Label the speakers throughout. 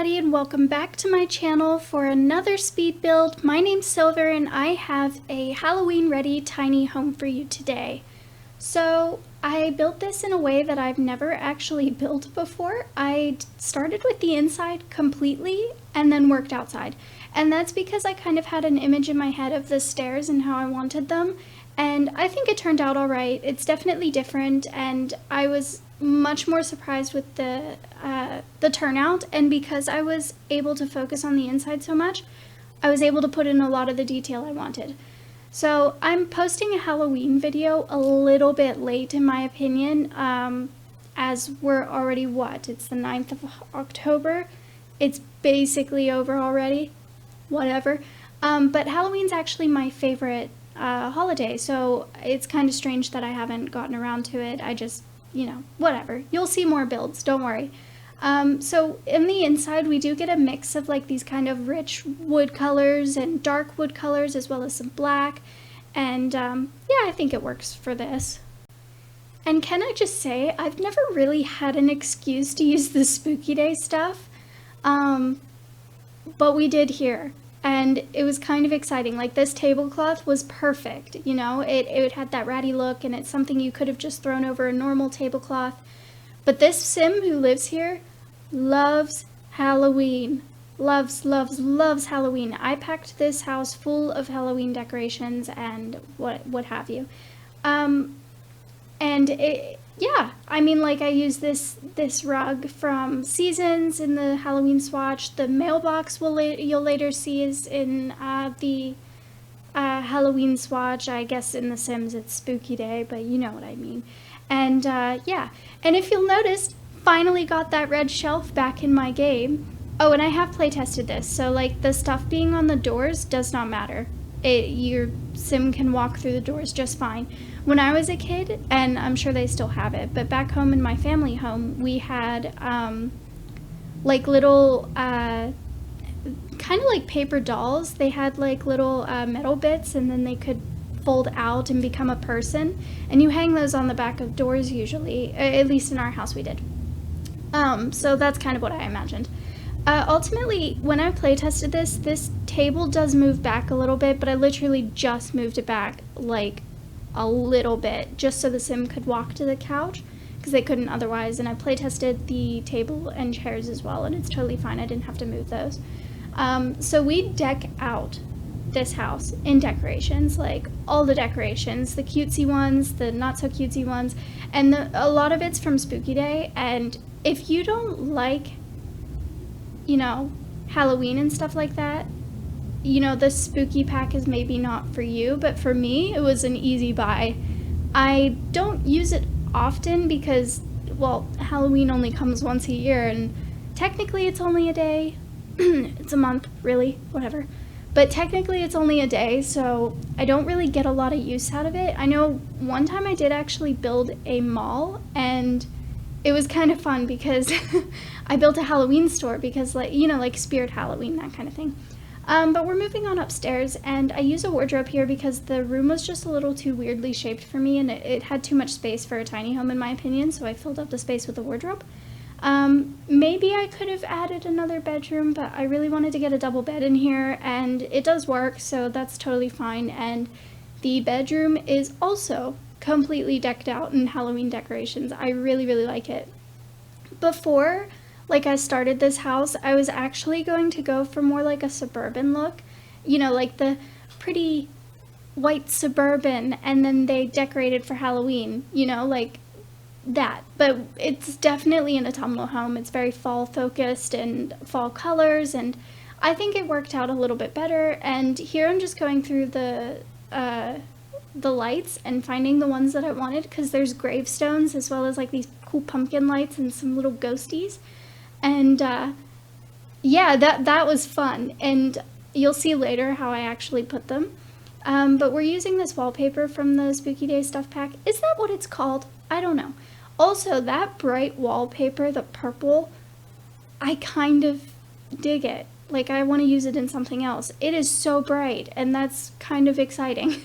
Speaker 1: everybody, and welcome back to my channel for another speed build. My name's Silver and I have a Halloween ready tiny home for you today. So I built this in a way that I've never actually built before. I started with the inside completely and then worked outside. And that's because I kind of had an image in my head of the stairs and how I wanted them. And I think it turned out all right. It's definitely different, and I was much more surprised with the turnout. And because I was able to focus on the inside so much, I was able to put in a lot of the detail I wanted. So I'm posting a Halloween video a little bit late, in my opinion, as we're already it's the 9th of October. It's basically over already. Whatever. But Halloween's actually my favorite holiday, so it's kind of strange that I haven't gotten around to it. I just, whatever. You'll see more builds, don't worry. So in the inside, we do get a mix of like these kind of rich wood colors and dark wood colors, as well as some black. And yeah, I think it works for this. And can I just say, I've never really had an excuse to use the spooky day stuff, but we did here. And it was kind of exciting. Like, this tablecloth was perfect, it had that ratty look, and it's something you could have just thrown over a normal tablecloth. But this sim who lives here loves Halloween. Loves Halloween. I packed this house full of Halloween decorations and what have you. And yeah, I mean, like, I use this rug from Seasons in the Halloween swatch. The mailbox you'll later see is in the Halloween swatch. I guess in The Sims it's Spooky Day, but you know what I mean. And yeah, and if you'll notice, finally got that red shelf back in my game. Oh, and I have playtested this, so like the stuff being on the doors does not matter. Your sim can walk through the doors just fine. When I was a kid, and I'm sure they still have it, but back home in my family home, we had like little kind of like paper dolls. They had like little metal bits, and then they could fold out and become a person, and you hang those on the back of doors usually, at least in our house we did. So that's kind of what I imagined. Ultimately, when I playtested this table does move back a little bit, but I literally just moved it back like a little bit just so the sim could walk to the couch, because they couldn't otherwise. And I playtested the table and chairs as well, and it's totally fine. I didn't have to move those. So we deck out this house in decorations, like all the decorations, the cutesy ones, the not so cutesy ones, and a lot of it's from Spooky Day. And if you don't like Halloween and stuff like that, the spooky pack is maybe not for you, but for me, it was an easy buy. I don't use it often because, well, Halloween only comes once a year, and technically it's only a day. It's a month, really, whatever. But technically it's only a day, so I don't really get a lot of use out of it. I know one time I did actually build a mall, and it was kind of fun because I built a Halloween store because, like Spirit Halloween, that kind of thing. But we're moving on upstairs, and I use a wardrobe here because the room was just a little too weirdly shaped for me, and it had too much space for a tiny home in my opinion, so I filled up the space with a wardrobe. Maybe I could have added another bedroom, but I really wanted to get a double bed in here, and it does work, so that's totally fine. And the bedroom is also completely decked out in Halloween decorations. I really like it. Before I started this house, I was actually going to go for more like a suburban look, like the pretty white suburban, and then they decorated for Halloween, like that. But it's definitely an autumnal home. It's very fall focused and fall colors, and I think it worked out a little bit better. And here I'm just going through the lights and finding the ones that I wanted, because there's gravestones as well as like these cool pumpkin lights and some little ghosties. And yeah, that was fun, and you'll see later how I actually put them. But we're using this wallpaper from the Spooky Day stuff pack. Is that what it's called? I don't know. Also, that bright wallpaper, the purple, I kind of dig it. Like, I want to use it in something else. It is so bright, and that's kind of exciting.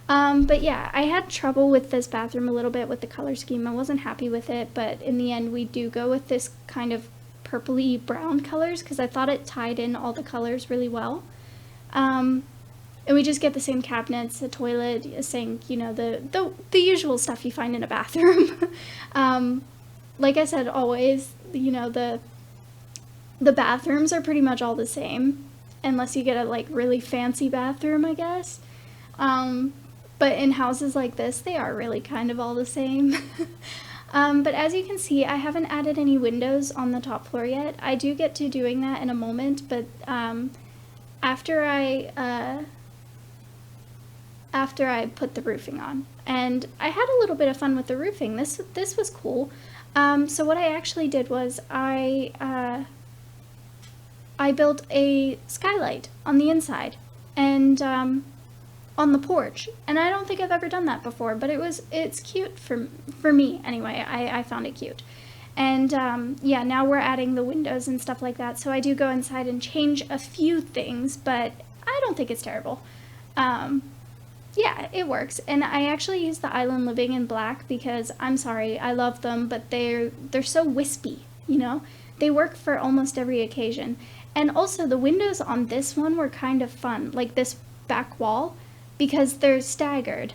Speaker 1: But yeah, I had trouble with this bathroom a little bit with the color scheme. I wasn't happy with it, but in the end we do go with this kind of purpley brown colors because I thought it tied in all the colors really well. And we just get the same cabinets, a toilet, a sink, you know, the usual stuff you find in a bathroom. Like I said, always, you know, the bathrooms are pretty much all the same, unless you get a like really fancy bathroom, I guess. But in houses like this, they are really kind of all the same. But as you can see, I haven't added any windows on the top floor yet. I do get to doing that in a moment, but after I put the roofing on. And I had a little bit of fun with the roofing. This was cool. So what I actually did was I built a skylight on the inside and on the porch. And I don't think I've ever done that before, but it's cute for me anyway. I found it cute. And yeah, now we're adding the windows and stuff like that. So I do go inside and change a few things, but I don't think it's terrible. Yeah, it works. And I actually use the Island Living in black because, I'm sorry, I love them, but they're so wispy, you know? They work for almost every occasion. And also the windows on this one were kind of fun, like this back wall, because they're staggered.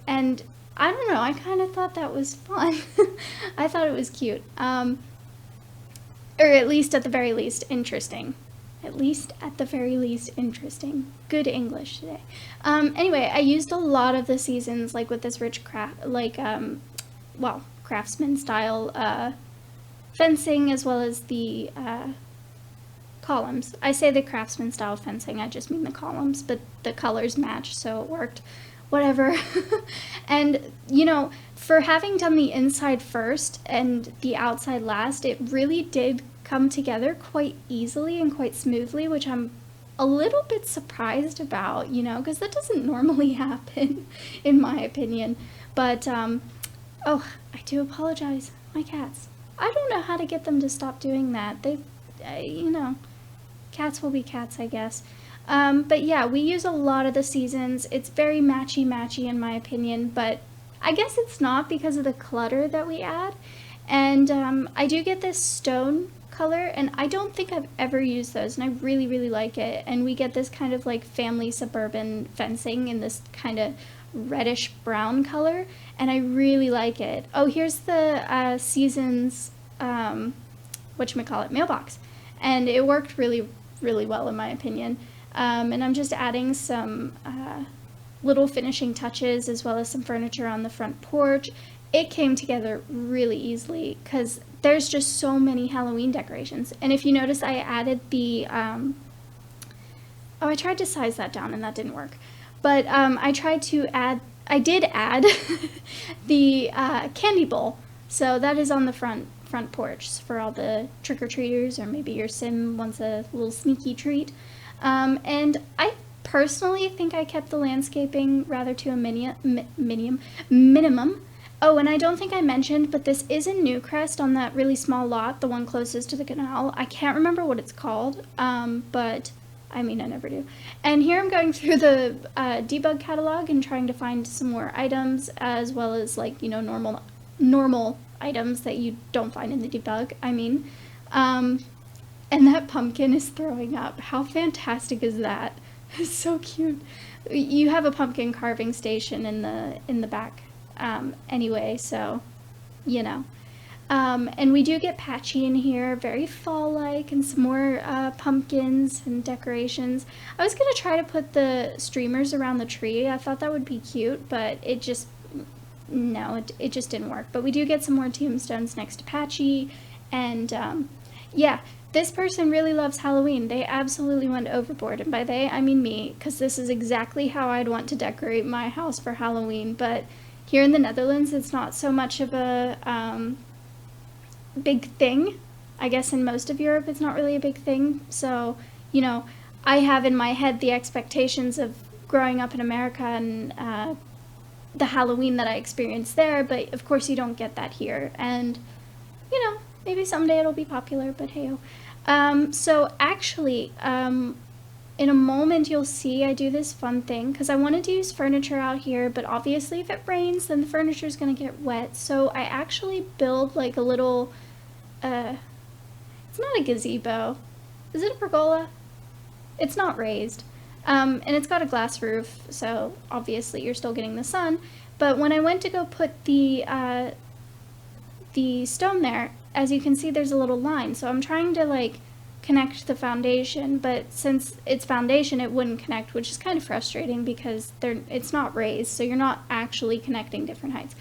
Speaker 1: And I don't know, I kind of thought that was fun. I thought it was cute. Or at least at the very least interesting. At least at the very least interesting. Good English today. Anyway, I used a lot of the seasons, like with this rich craftsman style fencing, as well as the columns. I say the craftsman style fencing, I just mean the columns, but the colors match, so it worked. Whatever. And, you know, for having done the inside first and the outside last, it really did come together quite easily and quite smoothly, which I'm a little bit surprised about, you know, because that doesn't normally happen, in my opinion. But, oh, I do apologize. My cats. I don't know how to get them to stop doing that. They, you know, cats will be cats, I guess. But yeah, we use a lot of the seasons. It's very matchy-matchy in my opinion, but I guess it's not because of the clutter that we add. And I do get this stone color, and I don't think I've ever used those, and I really, really like it. And we get this kind of like family suburban fencing in this kind of reddish brown color, and I really like it. Oh, here's the seasons, whatchamacallit, mailbox. And it worked really, really well in my opinion. And I'm just adding some little finishing touches as well as some furniture on the front porch. It came together really easily because there's just so many Halloween decorations. And if you notice, I added the, oh, I tried to size that down and that didn't work. But I did add the candy bowl. So that is on the front porch for all the trick-or-treaters, or maybe your sim wants a little sneaky treat. And I personally think I kept the landscaping rather to a minimum. Oh, and I don't think I mentioned, but this is in Newcrest on that really small lot, the one closest to the canal. I can't remember what it's called, but I mean, I never do. And here I'm going through the debug catalog and trying to find some more items, as well as like, you know, normal items that you don't find in the debug, I mean. And that pumpkin is throwing up. How fantastic is that? It's so cute. You have a pumpkin carving station in the back. Anyway, so, you know. And we do get patchy in here, very fall-like, and some more pumpkins and decorations. I was going to try to put the streamers around the tree. I thought that would be cute, but it just, no, it just didn't work. But we do get some more tombstones next to Patchy, and yeah, this person really loves Halloween. They absolutely went overboard, and by they, I mean me, because this is exactly how I'd want to decorate my house for Halloween. But here in the Netherlands, it's not so much of a big thing. I guess in most of Europe, it's not really a big thing. So, you know, I have in my head the expectations of growing up in America and the Halloween that I experienced there, but of course you don't get that here. And, you know, maybe someday it'll be popular, but hey-oh. So actually, in a moment you'll see I do this fun thing, because I wanted to use furniture out here, but obviously if it rains, then the furniture is going to get wet. So I actually build like a little, it's not a gazebo. Is it a pergola? It's not raised. And it's got a glass roof, so obviously you're still getting the sun. But when I went to go put the stone there, as you can see, there's a little line. So I'm trying to like connect the foundation, but since it's foundation, it wouldn't connect, which is kind of frustrating because it's not raised, so you're not actually connecting different heights.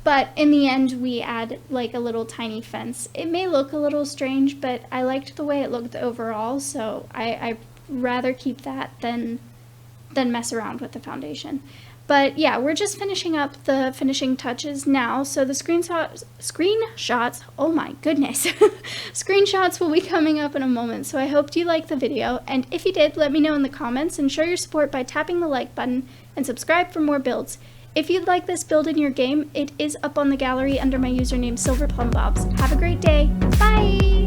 Speaker 1: But in the end, we add like a little tiny fence. It may look a little strange, but I liked the way it looked overall, so I'd rather keep that than mess around with the foundation. But yeah, we're just finishing up the finishing touches now, so the screenshots, oh my goodness, screenshots will be coming up in a moment, so I hope you liked the video, and if you did, let me know in the comments, and show your support by tapping the like button, and subscribe for more builds. If you'd like this build in your game, it is up on the gallery under my username SilverPlumbobs. Have a great day. Bye!